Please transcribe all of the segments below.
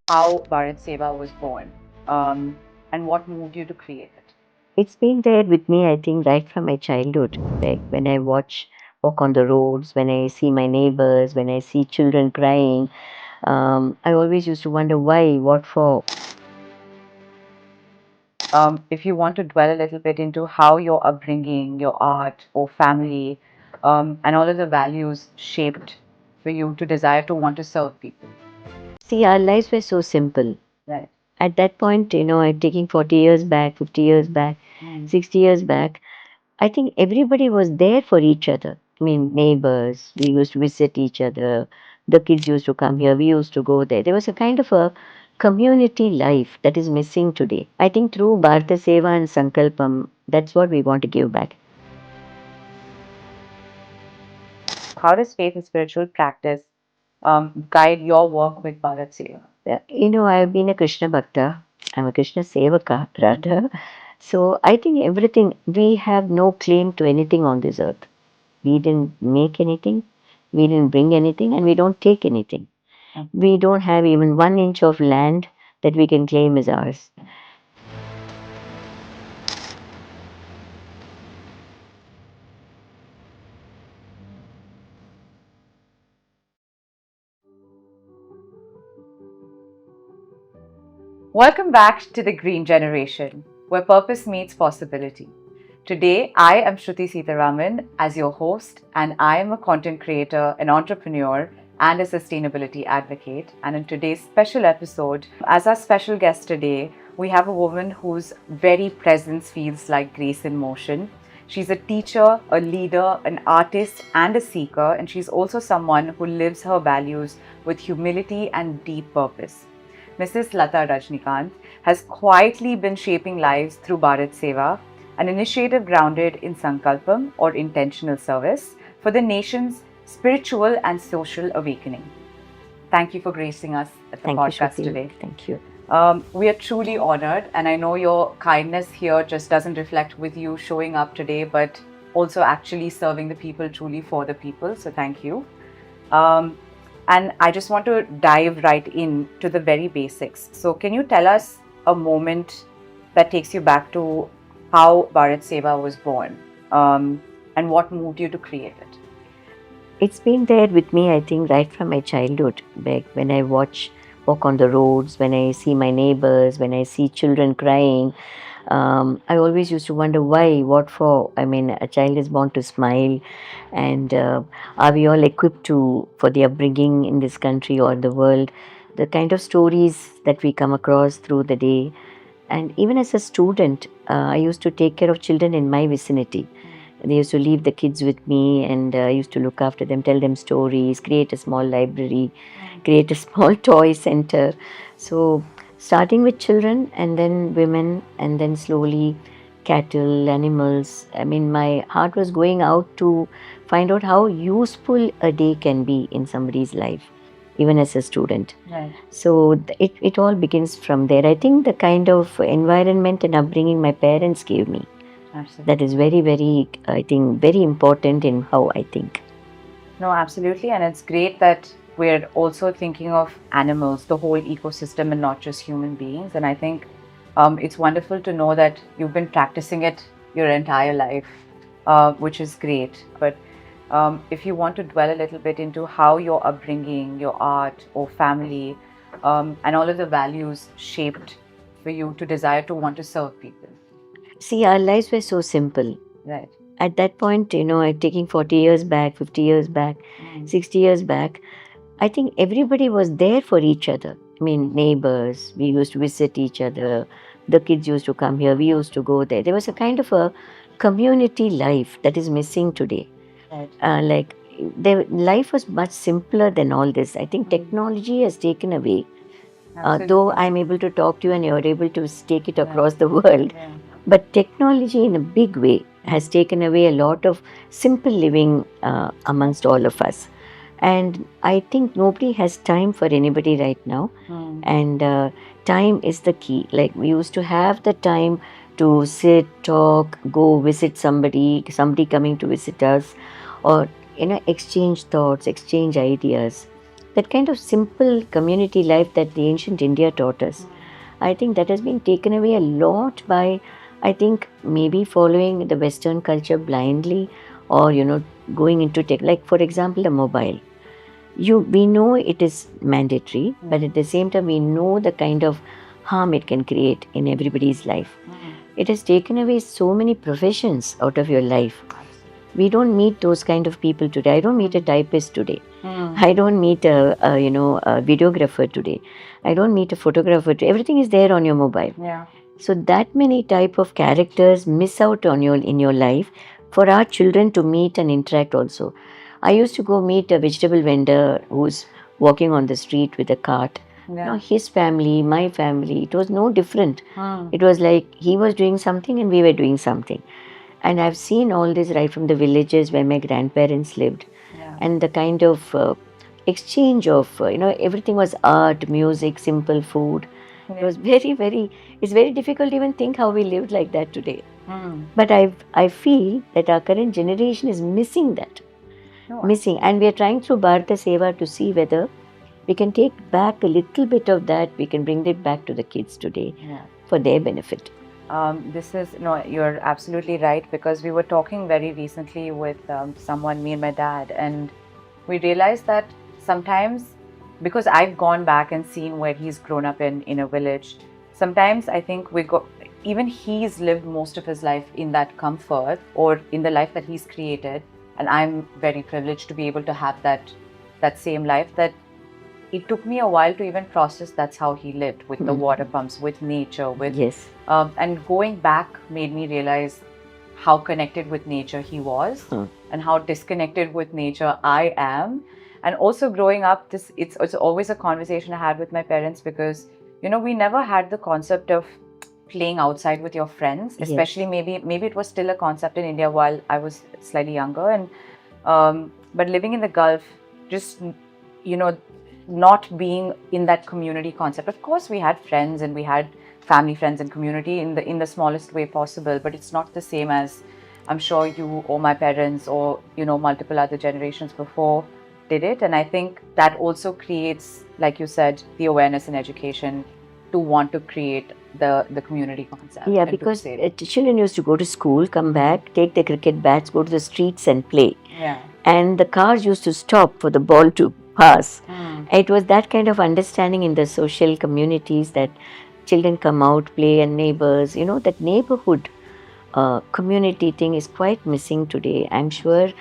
how Bharat Seva was born, and what moved you to create it. It's been there with me, I think, right from my childhood. Like when I walk on the roads, when I see my neighbors, when I see children crying, I always used to wonder why, what for. If you want to dwell a little bit into how your upbringing, your art, or family, and all of the values shaped for you to desire to want to serve people. See, our lives were so simple. Right. At that point, I'm taking 40 years back, 50 years back, 60 years back. I think everybody was there for each other. I mean, neighbors, we used to visit each other. The kids used to come here, we used to go there. There was a kind of a community life that is missing today. I think through Bharatha Seva and Sankalpam, that's what we want to give back. How does faith and spiritual practice guide your work with Bharat Seva? I've been a Krishna Bhakta. I'm a Krishna Sevaka, rather. So I think everything, we have no claim to anything on this earth. We didn't make anything, we didn't bring anything, and we don't take anything. We don't have even 1 inch of land that we can claim as ours. Welcome back to the Green Generation, where purpose meets possibility. Today, I am Shruti Sitaraman as your host, and I am a content creator, an entrepreneur, and a sustainability advocate. And in today's special episode, as our special guest today, we have a woman whose very presence feels like grace in motion. She's a teacher, a leader, an artist, and a seeker, and she's also someone who lives her values with humility and deep purpose. Mrs. Latha Rajinikanth has quietly been shaping lives through Bharat Seva, an initiative grounded in Sankalpam or intentional service for the nation's spiritual and social awakening. Thank you for gracing us at the Thank you, podcast Shruti. today. Thank you. We are truly honored, and I know your kindness here just doesn't reflect with you showing up today, but also actually serving the people truly for the people. So, thank you. Um, and I just want to dive right in to the very basics. So, can you tell us a moment that takes you back to how Bharat Seva was born, and what moved you to create it? It's been there with me, I think, right from my childhood. Like when I walk on the roads, when I see my neighbors, when I see children crying, I always used to wonder why, what for. I mean, a child is born to smile, and are we all equipped to for the upbringing in this country or the world? The kind of stories that we come across through the day, and even as a student, I used to take care of children in my vicinity. They used to leave the kids with me, and I used to look after them, tell them stories, create a small library, create a small toy center. So, starting with children, and then women, and then slowly cattle, animals. I mean, my heart was going out to find out how useful a day can be in somebody's life, even as a student. Right. So it all begins from there. I think the kind of environment and upbringing my parents gave me, Absolutely. that is very, very, I think, very important in how I think. No, absolutely. And it's great that we're also thinking of animals, the whole ecosystem, and not just human beings. And I think it's wonderful to know that you've been practicing it your entire life, which is great. But if you want to dwell a little bit into how your upbringing, your art, or family, and all of the values shaped for you to desire to want to serve people. See, our lives were so simple. Right. At that point, I'm taking 40 years back, 50 years back, 60 years back, I think everybody was there for each other. I mean, neighbors, we used to visit each other. The kids used to come here, we used to go there. There was a kind of a community life that is missing today. Right. Like, life was much simpler than all this. I think technology has taken away. Though I'm able to talk to you and you're able to take it across the world, but technology in a big way has taken away a lot of simple living amongst all of us. And I think nobody has time for anybody right now. And time is the key. Like we used to have the time to sit, talk, go visit somebody coming to visit us, or exchange thoughts, exchange ideas. that kind of simple community life that the ancient India taught us. I think that has been taken away a lot by, I think, maybe following the Western culture blindly, or going into tech. Like for example, the mobile. We know it is mandatory, but at the same time, we know the kind of harm it can create in everybody's life. It has taken away so many professions out of your life. We don't meet those kind of people today. I don't meet a typist today. I don't meet a videographer today. I don't meet a photographer today. Everything is there on your mobile. Yeah. So that many type of characters miss out on in your life for our children to meet and interact also. I used to go meet a vegetable vendor who's walking on the street with a cart. Yeah. His family, my family, it was no different. It was like he was doing something and we were doing something. And I've seen all this right from the villages where my grandparents lived. Yeah. And the kind of exchange of, everything was art, music, simple food. It was it's very difficult to even think how we lived like that today. But I feel that our current generation is missing that. Missing. And we are trying through Bharatha Seva to see whether we can take back a little bit of that, we can bring it back to the kids today for their benefit. You're absolutely right, because we were talking very recently with someone, me and my dad, and we realized that sometimes, because I've gone back and seen where he's grown up in a village, sometimes I think even he's lived most of his life in that comfort or in the life that he's created, and I'm very privileged to be able to have that same life. That it took me a while to even process that's how he lived, with the water pumps, with nature, and going back made me realize how connected with nature he was and how disconnected with nature I am. And also growing up, it's always a conversation I had with my parents, because we never had the concept of playing outside with your friends, especially maybe it was still a concept in India while I was slightly younger, and but living in the Gulf, just not being in that community concept. Of course, we had friends and we had family friends and community in the smallest way possible, but it's not the same as I'm sure you or my parents or multiple other generations before did it. And I think that also creates, like you said, the awareness and education to want to create the community concept. Yeah, because children used to go to school, come back, take their cricket bats, go to the streets and play. Yeah. And the cars used to stop for the ball to pass. It was that kind of understanding in the social communities that children come out, play, and neighbors, that neighborhood community thing is quite missing today. I'm sure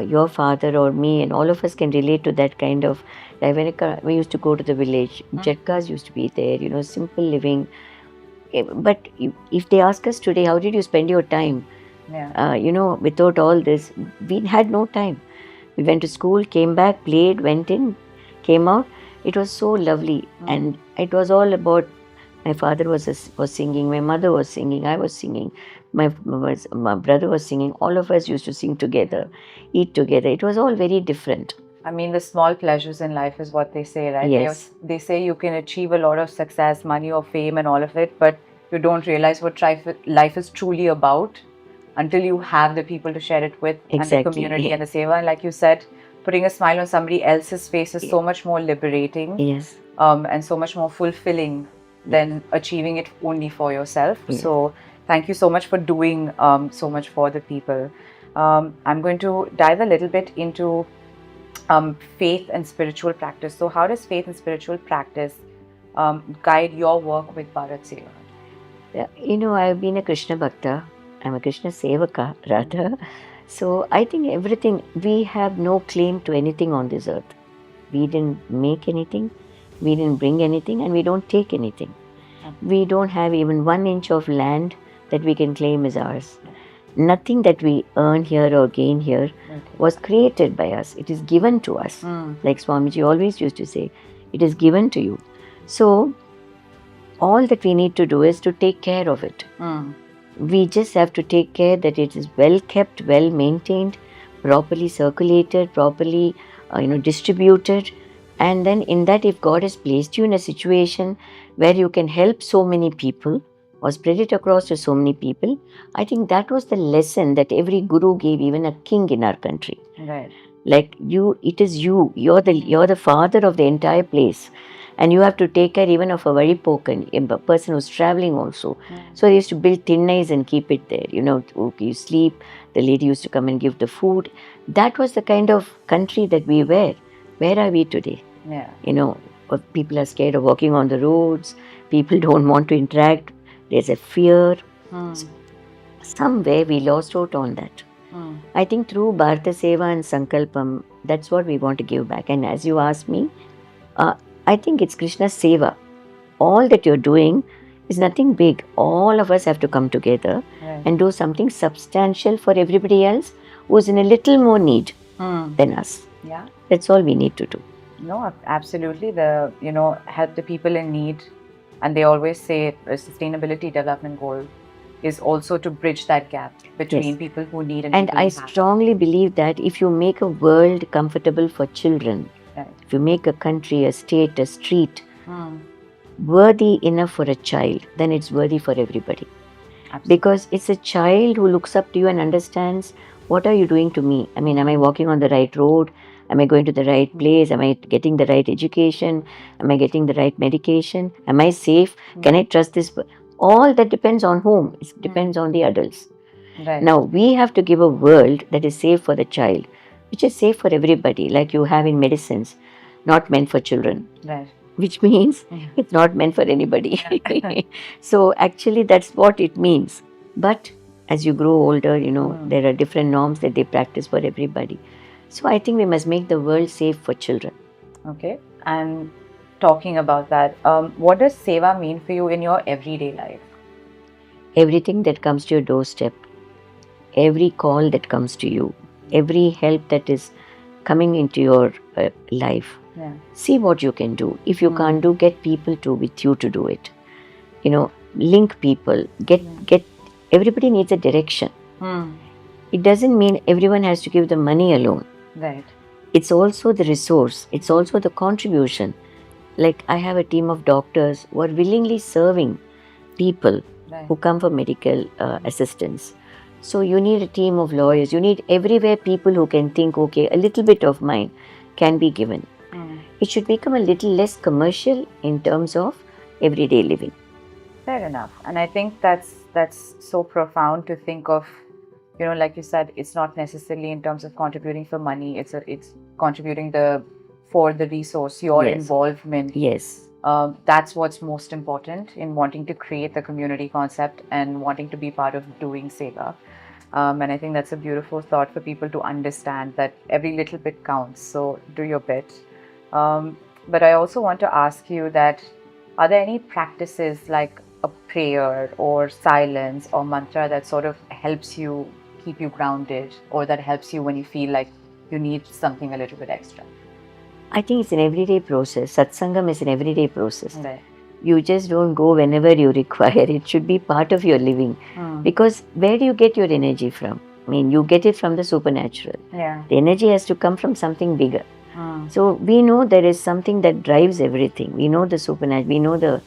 your father or me and all of us can relate to that kind of, like when we used to go to the village, jetkas used to be there, simple living. But if they ask us today, how did you spend your time? Without all this, we had no time. We went to school, came back, played, went in, came out. It was so lovely. And it was all about, my father was singing, my mother was singing, I was singing, my brother was singing. All of us used to sing together, eat together. It was all very different. I mean, the small pleasures in life is what they say, right? Yes. They say you can achieve a lot of success, money or fame and all of it, but you don't realize what life is truly about until you have the people to share it with, and the community and the seva. And like you said, putting a smile on somebody else's face is so much more liberating, and so much more fulfilling than achieving it only for yourself. So thank you so much for doing so much for the people. I'm going to dive a little bit into faith and spiritual practice. So how does faith and spiritual practice guide your work with Bharat Seva? I've been a Krishna Bhakta. I'm a Krishna Sevaka, rather. So I think everything, we have no claim to anything on this earth. We didn't make anything, we didn't bring anything, and we don't take anything. We don't have even 1 inch of land that we can claim as ours. Nothing that we earn here or gain here was created by us. It is given to us. Like Swamiji always used to say, it is given to you. So all that we need to do is to take care of it. We just have to take care that it is well kept, well maintained, properly circulated, properly distributed. And then in that, if God has placed you in a situation where you can help so many people or spread it across to so many people, I think that was the lesson that every guru gave, even a king in our country. Right. Like it is you. You're the father of the entire place, and you have to take care even of a very poor a person who's traveling also. So they used to build thinnais and keep it there. Okay, you sleep. The lady used to come and give the food. That was the kind of country that we were. Where are we today? Yeah. People are scared of walking on the roads. People don't want to interact. There's a fear. Somewhere we lost out on that. I think through Bharatha Seva and Sankalpam, that's what we want to give back. And as you asked me, I think it's Krishna's Seva. All that you're doing is nothing big. All of us have to come together and do something substantial for everybody else who's in a little more need than us. Yeah. That's all we need to do. No, absolutely. Help the people in need. And they always say a sustainability development goal is also to bridge that gap between people who need and people I who have. strongly believe that if you make a world comfortable for children, if you make a country, a state, a street worthy enough for a child, then it's worthy for everybody. Absolutely. Because it's a child who looks up to you and understands, what are you doing to me? I mean, am I walking on the right road? Am I going to the right place? Am I getting the right education? Am I getting the right medication? Am I safe? Can I trust this? All that depends on whom? It depends on the adults. Right. Now, we have to give a world that is safe for the child, which is safe for everybody, like you have in medicines, not meant for children. Right. Which means it's not meant for anybody. So actually that's what it means. But as you grow older, there are different norms that they practice for everybody. So I think we must make the world safe for children. Okay. And talking about that, what does Seva mean for you in your everyday life? Everything that comes to your doorstep, every call that comes to you, every help that is coming into your life. Yeah. See what you can do. If you can't do, get people with you to do it. Link people. Get. Everybody needs a direction. It doesn't mean everyone has to give the money alone. Right. It's also the resource. It's also the contribution. Like I have a team of doctors who are willingly serving people who come for medical assistance. So you need a team of lawyers. You need everywhere people who can think, okay, a little bit of mine can be given. It should become a little less commercial in terms of everyday living. Fair enough. And I think that's so profound to think of, like you said, it's not necessarily in terms of contributing for money. It's contributing for the resource, your involvement. Yes. That's what's most important in wanting to create the community concept and wanting to be part of doing Seva. And I think that's a beautiful thought for people to understand that every little bit counts. So do your bit. But I also want to ask you that, are there any practices like a prayer or silence or mantra that sort of helps you keep you grounded, or that helps you when you feel like you need something a little bit extra? I think it's an everyday process. Satsangam is an everyday process. Right. You just don't go whenever you require. It should be part of your living. Because where do you get your energy from? I mean, you get it from the supernatural. Yeah. The energy has to come from something bigger. So we know there is something that drives everything. We know the supernatural. We know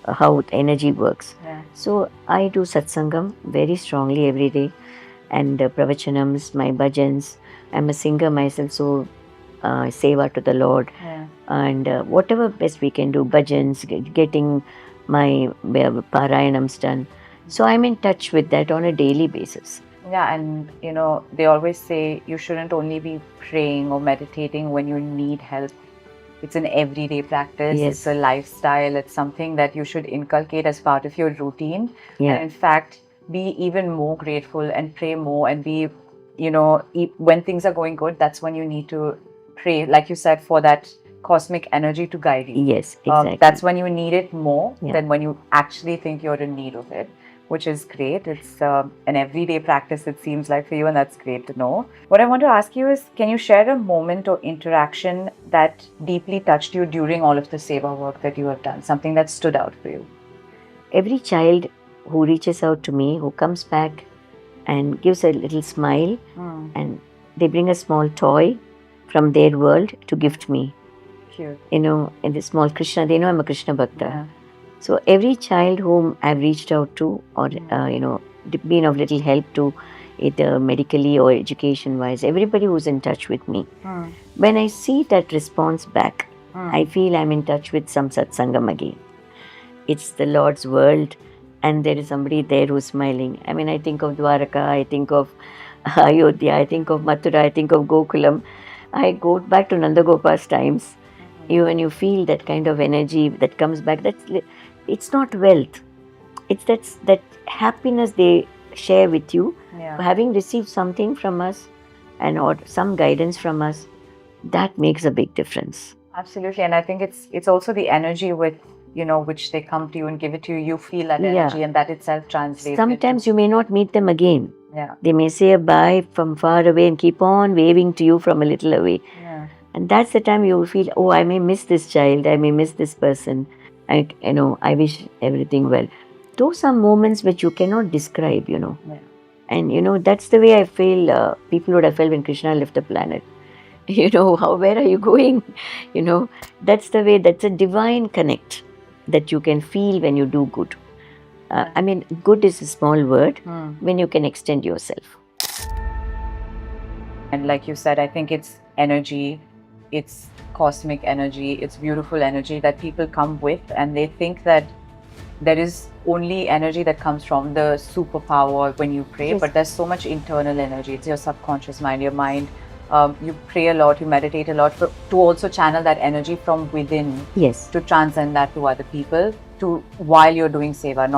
how energy works. Yeah. So I do satsangam very strongly every day, and pravachanams, my bhajans. I'm a singer myself, so seva to the Lord, and whatever best we can do, bhajans, getting my parayanams done. So I'm in touch with that on a daily basis. Yeah, and they always say you shouldn't only be praying or meditating when you need help. It's an everyday practice. Yes. It's a lifestyle. It's something that you should inculcate as part of your routine. Yeah. And in fact, be even more grateful and pray more, and be, when things are going good, that's when you need to pray, like you said, for that cosmic energy to guide you. Yes, exactly. That's when you need it more than when you actually think you're in need of it, which is great. It's an everyday practice, it seems like, for you, and that's great to know. What I want to ask you is, can you share a moment or interaction that deeply touched you during all of the Seva work that you have done, something that stood out for you? Every child who reaches out to me, who comes back and gives a little smile, and they bring a small toy from their world to gift me. Cute. In the small Krishna, they know I'm a Krishna Bhakta. Yeah. So every child whom I've reached out to, or been of little help to, either medically or education wise, everybody who's in touch with me. Hmm. When I see that response back, Hmm. I feel I'm in touch with some satsangam again. It's the Lord's world, and there is somebody there who's smiling. I mean, I think of Dwaraka, I think of Ayodhya, I think of Mathura, I think of Gokulam. I go back to Nandagopal's times. When you feel that kind of energy that comes back, it's not wealth. It's that happiness they share with you, Yeah. having received something from us, and or some guidance from us. That makes a big difference. Absolutely, and I think it's also the energy with which they come to you and give it to you. You feel that Yeah. energy, and that itself translates. Sometimes you may not meet them again. Yeah. They may say a bye from far away and keep on waving to you from a little away. Yeah. And that's the time you will feel, oh, I may miss this child, I may miss this person. I wish everything well. Those are moments which you cannot describe. Yeah. And that's the way I feel people would have felt when Krishna left the planet. Where are you going? That's the way, that's a divine connect that you can feel when you do good. I mean, good is a small word when you can extend yourself. And like you said, I think it's energy, it's cosmic energy, it's beautiful energy that people come with, and they think that there is only energy that comes from the superpower when you pray, Yes. but there's so much internal energy. It's your subconscious mind, your mind. You pray a lot, you meditate a lot to also channel that energy from within, Yes. to transcend that to other people, while you're doing seva, not